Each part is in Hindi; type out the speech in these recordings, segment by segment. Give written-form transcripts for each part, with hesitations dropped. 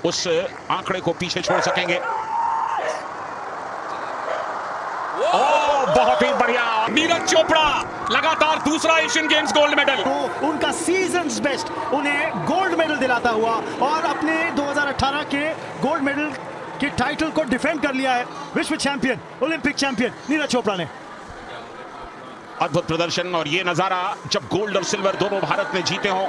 उस आंकड़े को पीछे छोड़ सकेंगे। बहुत ही बढ़िया नीरज चोपड़ा, लगातार दूसरा एशियन गेम्स गोल्ड मेडल। तो उनका सीजन्स बेस्ट उन्हें गोल्ड मेडल दिलाता हुआ और अपने 2018 के गोल्ड मेडल के टाइटल को डिफेंड कर लिया है। विश्व champion, Olympic champion Neeraj Chopra ने। अद्भुत प्रदर्शन, और ये नजारा जब गोल्ड और सिल्वर दोनों भारत ने जीते हों,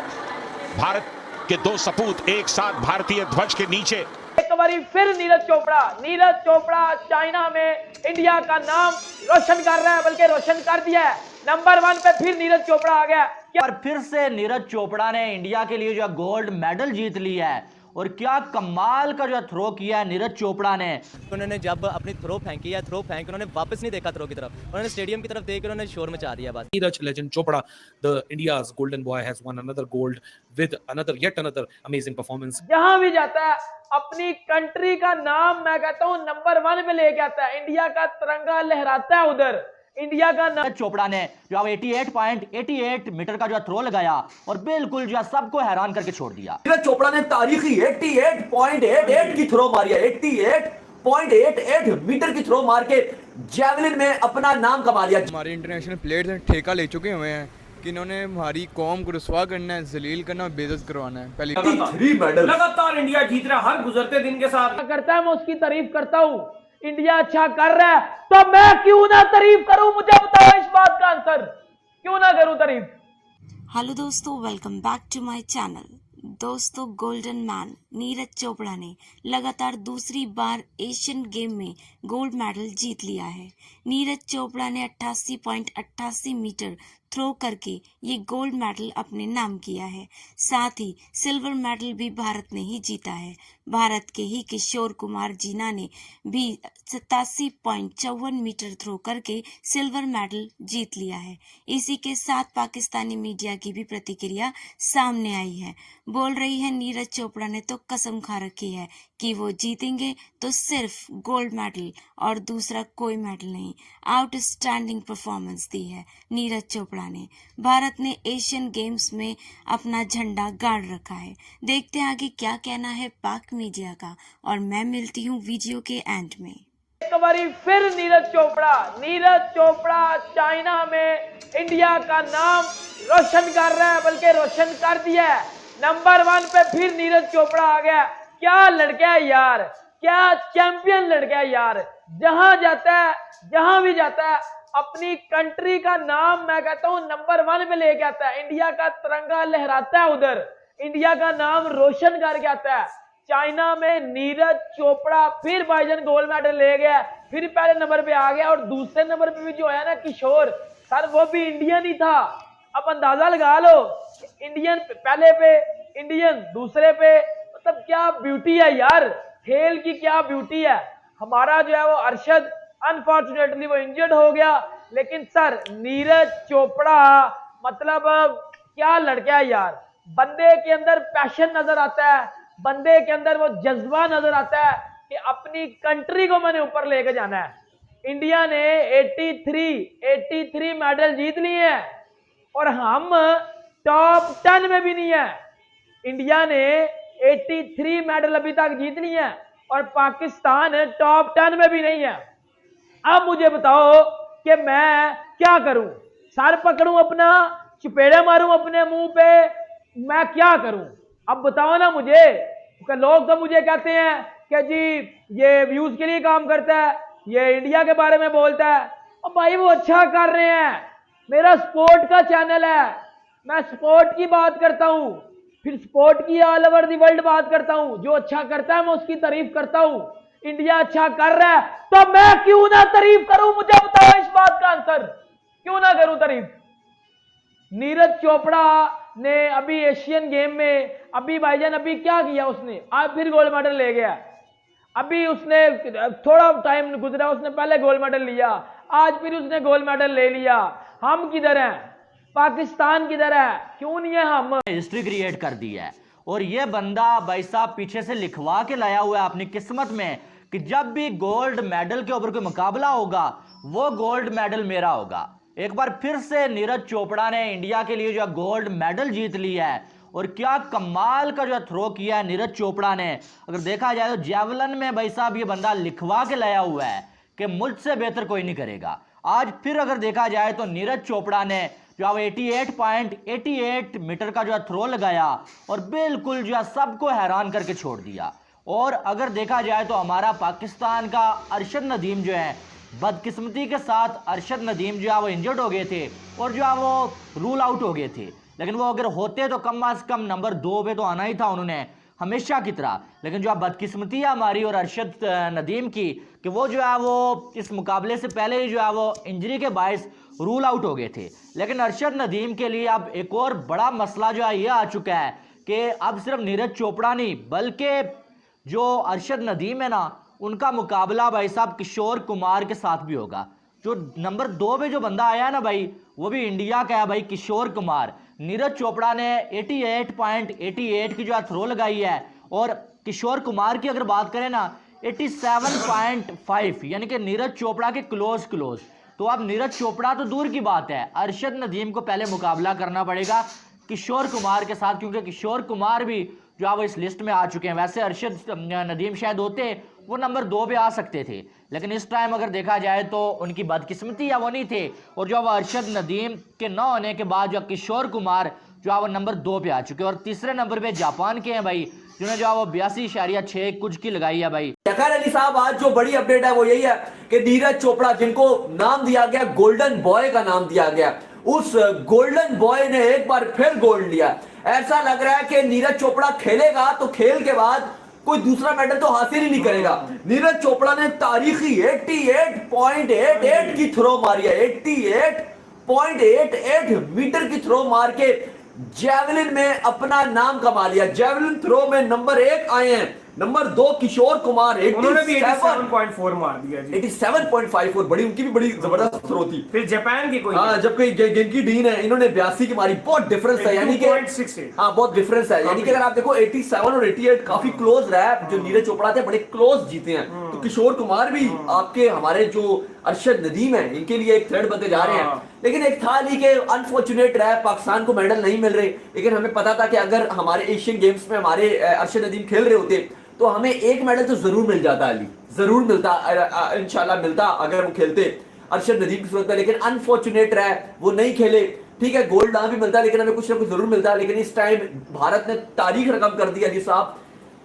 भारत के दो सपूत एक साथ भारतीय ध्वज के नीचे। एक बारी फिर नीरज चोपड़ा चाइना में इंडिया का नाम रोशन कर रहा है, बल्कि रोशन कर दिया है। नंबर 1 पे फिर नीरज चोपड़ा आ गया। और फिर से नीरज चोपड़ा ने इंडिया के लिए जो गोल्ड मेडल जीत लिया है। और क्या कमाल का जो थ्रो किया है नीरज चोपड़ा ने। उन्होंने जब अपनी थ्रो फेंकी है, थ्रो फेंक उन्होंने वापस नहीं देखा थ्रो की तरफ, उन्होंने स्टेडियम की तरफ देख कर उन्होंने शोर मचा दिया बस। Neeraj legend Chopra, the India's golden boy, has won another gold with yet another amazing performance. जहां भी जाता है अपनी कंट्री का नाम, मैं कहता हूं, नंबर 1 पे लेके आता है। इंडिया का तिरंगा लहराता है उधर। इंडिया का नीरज चोपड़ा ने जो 88.88 मीटर का जो थ्रो लगाया और बिल्कुल जो सबको हैरान करके छोड़ दिया। नीरज चोपड़ा ने तारीखी 88.88 की थ्रो मारी है। 88.88 मीटर की थ्रो मार के जैवलिन में अपना नाम कमा लिया। हमारे इंटरनेशनल प्लेयर्स हैं ठेका ले चुके हुए हैं कि इन्होंने हमारी कौम को रुसवा करना है, जलील करना और बेइज्जत करवाना है। पहली 3 मेडल लगातार इंडिया जीत रहा है हर गुजरते दिन के साथ। करता है, मैं उसकी तारीफ करता हूं। इंडिया अच्छा कर रहा है तो मैं क्यों ना तारीफ करूं? मुझे बताओ इस बात का आंसर, क्यों ना करूं तारीफ? हेलो दोस्तों, welcome back to my channel. दोस्तों, गोल्डन मैन नीरज चोपड़ा ने लगातार दूसरी बार एशियन गेम में गोल्ड मेडल जीत लिया है। नीरज चोपड़ा ने 88.88 मीटर थ्रो करके ये गोल्ड मेडल अपने नाम किया है। साथ ही सिल्वर मेडल भी भारत ने ही जीता है। भारत के ही किशोर कुमार जीना ने भी 87.54 मीटर थ्रो करके सिल्वर मेडल जीत लिया है। इसी के साथ पाकिस्तानी मीडिया की भी प्रतिक्रिया सामने आई है। बोल रही है नीरज चोपड़ा ने तो कसम खा रखी है कि वो जीतेंगे तो सिर्फ गोल्ड मेडल और दूसरा कोई मेडल नहीं। आउटस्टैंडिंग परफॉर्मेंस दी है नीरज चोपड़ा ने। भारत ने एशियन गेम्स में अपना झंडा गाड़ रखा है। देखते हैं आगे क्या कहना है पाक मीडिया का, और मैं मिलती हूँ वीडियो के एंड में। एक बारी फिर नीरज चोपड़ा चाइना में इंडिया का नाम रोशन कर रहा है, बल्कि रोशन कर दिया है। नंबर 1 पे फिर नीरज चोपड़ा आ गया। क्या लड़का है यार, क्या चैंपियन लड़का है यार। जहां जाता है, जहां भी जाता है अपनी कंट्री का नाम, मैं कहता हूं, नंबर 1 पे लेके आता है। इंडिया का तिरंगा लहराता है उधर। इंडिया का नाम रोशन करके आता है। चाइना में नीरज चोपड़ा फिर भाईजान गोल्ड मेडल ले गया, फिर पहले नंबर पे आ गया। और दूसरे नंबर पे भी जो है ना किशोर सर, वो भी इंडियन ही था। अब अंदाजा लगा लो, इंडियन पहले पे, इंडियन दूसरे पे, मतलब क्या ब्यूटी है यार, खेल की क्या ब्यूटी है। हमारा जो है वो अरशद, अनफॉर्चुनेटली वो इंजर्ड हो गया, लेकिन सर नीरज चोपड़ा मतलब क्या लड़का है यार। बंदे के अंदर पैशन नजर आता है, बंदे के अंदर वो जज्बा नजर आता है कि अपनी कंट्री को मैंने ऊपर लेके जाना है। इंडिया ने 83 मेडल जीत लिए हैं और हम टॉप 10 में भी नहीं है। इंडिया ने 83 मेडल अभी तक जीत लिए हैं और पाकिस्तान टॉप 10 में भी नहीं है। अब मुझे बताओ कि मैं क्या करूं? सर पकड़ूं अपना, चपेड़े मारूं अपने मुंह पे, मैं क्या करूं? अब बताओ ना मुझे। लोग तो मुझे कहते हैं कि जी ये व्यूज के लिए काम करता है, ये इंडिया के बारे में बोलता है। और भाई वो अच्छा कर रहे हैं, मेरा स्पोर्ट का चैनल है, मैं स्पोर्ट की बात करता हूं, फिर स्पोर्ट की ऑल ओवर दी वर्ल्ड बात करता हूं। जो अच्छा करता है मैं उसकी तारीफ करता हूं। इंडिया अच्छा कर रहा है तो मैं क्यों ना तारीफ करूं? मुझे बताओ इस बात का आंसर, क्यों ना करूं तारीफ? नीरज चोपड़ा ने अभी एशियन गेम में अभी भाईजान अभी क्या किया उसने? आज फिर गोल्ड मेडल ले गया। अभी उसने थोड़ा टाइम गुजरा, उसने पहले गोल्ड मेडल लिया, आज फिर उसने गोल्ड मेडल ले लिया। हम किधर हैं? पाकिस्तान किधर है? क्यों नहीं है हम? हिस्ट्री क्रिएट कर दी है। और ये बंदा भाई साहब पीछे से लिखवा के लाया हुआ है अपनी किस्मत में कि जब भी गोल्ड मेडल के ऊपर कोई मुकाबला होगा वो गोल्ड मेडल मेरा होगा। एक बार फिर से नीरज चोपड़ा ने इंडिया के लिए जो गोल्ड मेडल जीत लिया है और क्या कमाल का जो थ्रो किया है नीरज चोपड़ा ने। अगर देखा जाए तो जेवलिन में भाई साहब ये बंदा लिखवा के लाया हुआ है कि मुझसे बेहतर कोई नहीं करेगा। आज फिर अगर देखा जाए तो नीरज चोपड़ा ने जो 88.88 मीटर का जो थ्रो लगाया और बिल्कुल जो सबको हैरान करके छोड़ दिया। और अगर देखा जाए तो हमारा पाकिस्तान का अरशद नदीम जो है, बदकिस्मती के साथ अरशद नदीम जो है वो इंजर्ड हो गए थे और जो है वो रूल आउट हो गए थे, लेकिन वो अगर होते तो कम से कम नंबर 2 पे तो आना ही था उन्होंने हमेशा की तरह। लेकिन जो बदकिस्मती है हमारी और अरशद नदीम की कि वो जो है वो इस मुकाबले से पहले ही जो है वो इंजरी के बायस रूल आउट हो गए थे। लेकिन अरशद नदीम के लिए अब एक और बड़ा मसला जो है ये आ चुका है कि अब सिर्फ नीरज चोपड़ा नहीं बल्कि जो अरशद नदीम है ना, उनका मुकाबला भाई साहब किशोर कुमार के साथ भी होगा। जो नंबर 2 पे जो बंदा आया है ना भाई, वो भी इंडिया का है भाई, किशोर कुमार। नीरज चोपड़ा ने 88.88 की जो थ्रो लगाई है और किशोर कुमार की अगर बात करें ना 87.5, यानी कि नीरज चोपड़ा के क्लोज। तो अब नीरज चोपड़ा तो दूर की बात है, अरशद नदीम को पहले मुकाबला करना पड़ेगा किशोर कुमार के साथ, क्योंकि किशोर कुमार भी जो है वो इस लिस्ट में आ चुके हैं। वैसे अरशद नदीम शायद होते वो नंबर 2 पे आ सकते थे, लेकिन इस टाइम अगर देखा जाए तो उनकी बदकिस्मती या वो नहीं थे, और जो वो अरशद नदीम के न होने के बाद जो किशोर कुमार जो है वो नंबर 2 पे आ चुके हैं। और तीसरे नंबर पे जापान के हैं भाई, जिन्होंने जो है वो 82.6 कुछ की लगाई है भाई। जकर अली साहब, आज जो बड़ी अपडेट है वो यही है कि नीरज चोपड़ा, जिनको नाम दिया गया गोल्डन बॉय का नाम दिया गया, उस गोल्डन बॉय ने एक बार फिर गोल्ड लिया। ऐसा लग रहा है कि नीरज चोपड़ा खेलेगा तो खेल के बाद कोई दूसरा मेडल तो हासिल ही नहीं करेगा। नीरज चोपड़ा ने तारीखी 88.88 की थ्रो मारी है, 88.88 मीटर की थ्रो मार के जेवलिन में अपना नाम कमा लिया। जेवलिन थ्रो में नंबर 1 आए हैं, नंबर 2 किशोर कुमार, उन्होंने भी 87.4 मार दिया जी। 87.54, बड़ी उनकी भी बड़ी जबरदस्त थ्रो थी। फिर जापान की कोई, हाँ, जबकि गेंकी डीन है, इन्होंने 82 की मारी। बहुत डिफरेंस है, यानी कि हाँ बहुत डिफरेंस है, यानी कि अगर आप देखो 87 और 88 काफी क्लोज रहा है। जो नीरज चोपड़ा थे बड़े क्लोज जीते हैं, तो किशोर कुमार भी आपके हमारे जो अरशद नदीम है इनके लिए एक थ्रेड बनते जा रहे हैं। लेकिन एक था नहीं कि अनफॉर्चुनेट रहा, पाकिस्तान को मेडल नहीं मिल रहे, लेकिन हमें पता था कि अगर हमारे एशियन गेम्स में हमारे अरशद नदीम खेल रहे होते तो हमें एक मेडल तो जरूर मिल जाता, अली जरूर मिलता, इंशाल्लाह मिलता अगर वो खेलते अरशद नदीम की सूरत में। लेकिन अनफॉर्चुनेट रहा, वो नहीं खेले। ठीक है, गोल्ड ना भी मिलता लेकिन हमें कुछ ना कुछ जरूर मिलता। लेकिन इस टाइम भारत ने तारीख रकम कर दी अली साहब,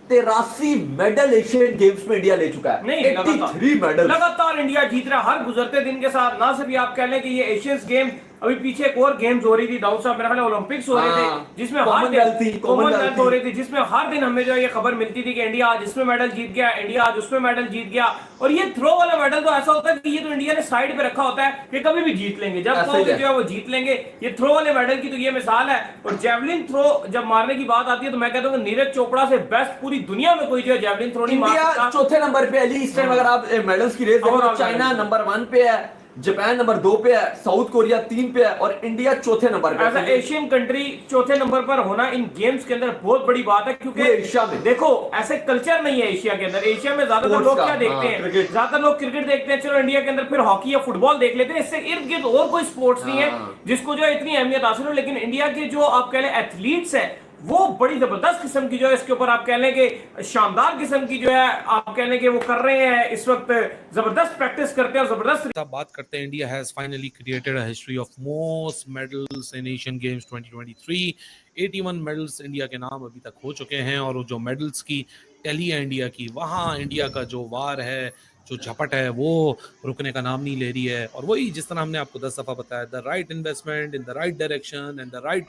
83 मेडल एशियन गेम्स में इंडिया ले चुका है। नहीं, 83 मेडल लगातार इंडिया जीत रहा है हर गुजरते दिन के साथ। ना सिर्फ आप कह लें कि ये एशियन गेम, अभी पीछे एक और गेम्स हो रही थी दाऊद साहब, मेरा ख्याल ओलंपिक्स हो रहे थे, जिसमें कॉमनवेल्थ हो रही थी, जिसमें हर दिन हमें जो ये खबर मिलती थी कि इंडिया आज इसमें मेडल जीत गया, इंडिया आज उसमें मेडल जीत गया। और ये थ्रो वाला मेडल तो ऐसा होता है कि ये तो इंडिया ने साइड पे रखा होता है कि कभी भी जीत लेंगे, जब थ्रो जो है वो जीत लेंगे। ये थ्रो वाले मेडल की तो ये मिसाल है। और जेवलिन थ्रो जब मारने की बात आती है तो मैं कहता हूँ नीरज चोपड़ा से बेस्ट पूरी दुनिया में कोई जो है जेवलिन थ्रो नहीं मार सकता। इंडिया चौथे नंबर पे अली इस टाइम। अगर आप मेडल्स की रेस देखो, चाइना नंबर 1 पे है, जापान नंबर 2 पे है, साउथ कोरिया 3 पे है और इंडिया चौथे नंबर पे। ऐसा एशियन कंट्री चौथे नंबर पर होना इन गेम्स के अंदर बहुत बड़ी बात है, क्योंकि एशिया में देखो ऐसे कल्चर नहीं है एशिया के अंदर। एशिया में ज्यादातर लोग क्या देखते हैं, ज्यादातर लोग क्रिकेट देखते हैं। चलो इंडिया के अंदर फिर हॉकी या फुटबॉल देख लेते हैं, इससे इर्द गिर्द और कोई स्पोर्ट्स नहीं है जिसको जो है इतनी अहमियत हासिल हो। लेकिन इंडिया के जो आप कह लें एथलीट्स हैं वो बड़ी जबरदस्त किस्म की जो है इसके ऊपर आप कह लें कि शानदार किस्म की जो है आप कह लें कि वो कर रहे हैं इस वक्त, जबरदस्त प्रैक्टिस करते हैं और जबरदस्त बात करते हैं। India has finally created a history of most medals in Asian games 2023। 81 medals India के नाम अभी तक हो चुके हैं, और जो मेडल्स की टैली है इंडिया की, वहाँ इंडिया का जो वार है, जो झपट है, वो रुकने का नाम नहीं ले रही है। और वही जिस तरह हमने आपको 10 दफ़ा बताया, the right investment in the right direction and the right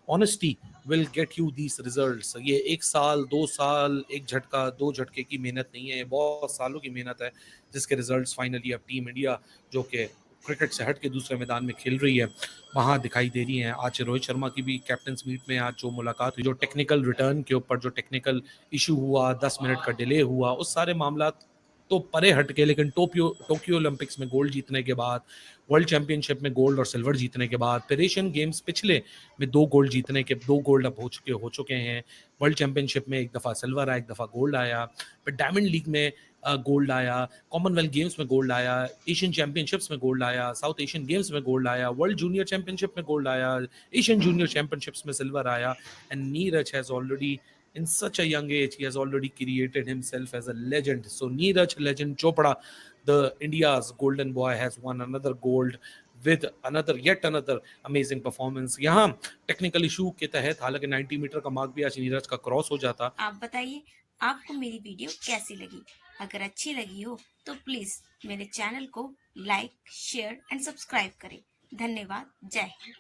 honesty will get you these results. ये 1 साल 2 साल, एक झटका 2 झटके की मेहनत नहीं है, ये बहुत सालों की मेहनत है, जिसके रिजल्ट्स फाइनली अब टीम इंडिया जो कि क्रिकेट से हट के दूसरे मैदान में खेल रही है वहाँ दिखाई दे रही हैं। आज रोहित शर्मा की भी कैप्टन्स मीट में आज जो मुलाकात हुई, जो टेक्निकल रिटर्न के ऊपर जो टेक्निकल इशू हुआ, 10 मिनट का डिले हुआ, उस सारे मामला तो परे हट के, लेकिन टोक्यो ओलंपिक्स में गोल्ड जीतने के बाद, वर्ल्ड चैंपियनशिप में गोल्ड और सिल्वर जीतने के बाद, फिर एशियन गेम्स पिछले में 2 गोल्ड अब हो चुके हैं। वर्ल्ड चैंपियनशिप में एक दफ़ा सिल्वर आया, एक दफ़ा गोल्ड आया, फिर डायमंड लीग में गोल्ड आया, कॉमनवेल्थ गेम्स में गोल्ड आया, एशियन चैंपियनशिप्स में गोल्ड आया, साउथ एशियन गेम्स में गोल्ड आया, वर्ल्ड जूनियर चैंपियनशिप में गोल्ड आया, एशियन जूनियर चैंपियनशिप्स में सिल्वर आया। And Neeraj has already in such a young age, he has already created himself as a legend. So Neeraj Legend Chopra, the India's golden boy, has won another gold with yet another amazing performance. यहाँ टेक्निकल इशू के तहत हालांकि 90 मीटर का मार्क भी आज नीरज का क्रॉस हो जाता। आप बताइए आपको मेरी वीडियो कैसी लगी? अगर अच्छी लगी हो तो प्लीज मेरे चैनल को लाइक, शेयर एंड सब्सक्राइब करें। धन्यवाद। जय हिंद।